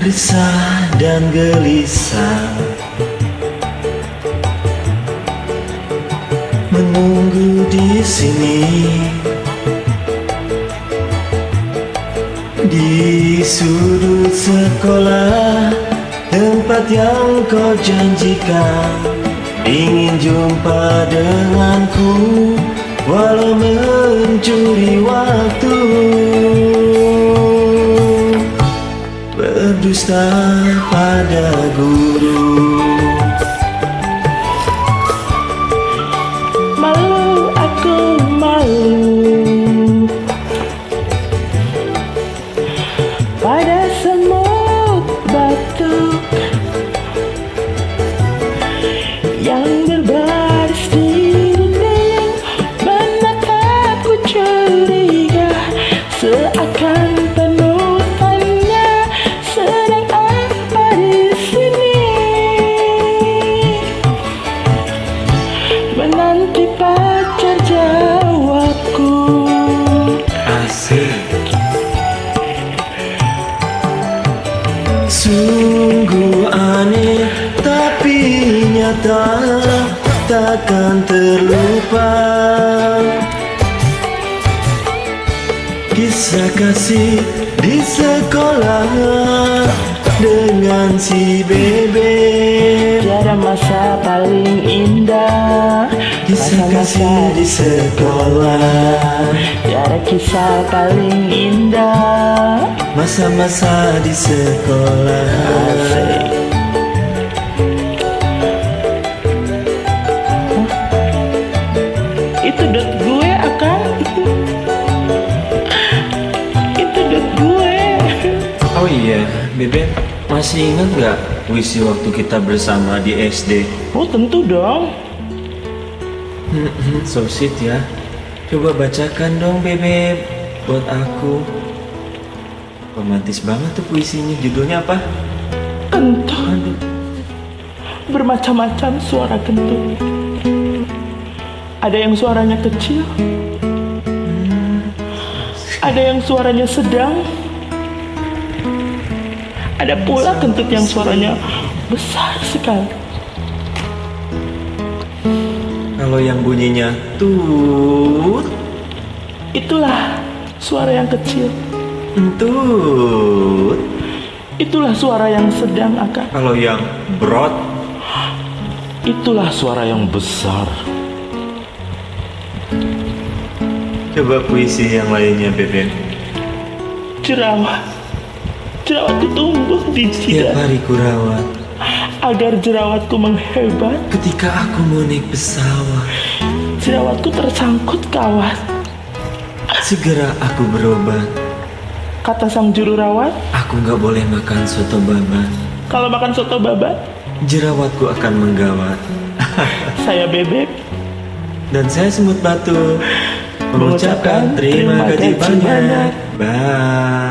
Resah dan gelisah menunggu di sini, di sudut sekolah, tempat yang kau janjikan. Ingin jumpa denganku, walau mencuri waktu. Berdusta pada guru. Malu, aku malu pada semut batu yang berbaris di dinding, menatapku curiga, seakan penuh tanya, sedang apa di sini? Menanti pacar jawabku. Asik. Sungguh aneh tapi nyata, takkan terlupa. Kisah kasih di sekolah dengan si Bebek. Tiada masa paling indah, Kisah kasih di sekolah, tiada kisah paling indah. masa-masa di sekolah. Asik. Itu dot gue akan. Itu dot gue. Oh iya, Bebek, masih ingat gak puisi waktu kita bersama di SD? Oh tentu dong. So sweet ya. Coba bacakan dong, Bebek, buat aku. Romantis banget tuh puisinya. Judulnya apa? Kentut. Aduh. Bermacam-macam suara kentut. Ada yang suaranya kecil, ada yang suaranya sedang, ada pula kentut yang suaranya besar sekali. Kalau yang bunyinya tut, Itulah suara yang kecil. tut. Itulah suara yang sedang, akan. Kalau yang brot, Itulah suara yang besar. coba puisi yang lainnya, Bebek. Jerawat. Jerawat itu tumbuh di Tiap jidat hari kurawat agar jerawatku menghebat. ketika aku mau naik pesawat. Jerawatku tersangkut kawat. Segera aku berobat. Kata sang juru rawat, Aku nggak boleh makan soto babat. kalau makan soto babat, Jerawatku akan menggawat. saya Bebek. Dan saya semut batu mengucapkan terima kasih banyak. Bye.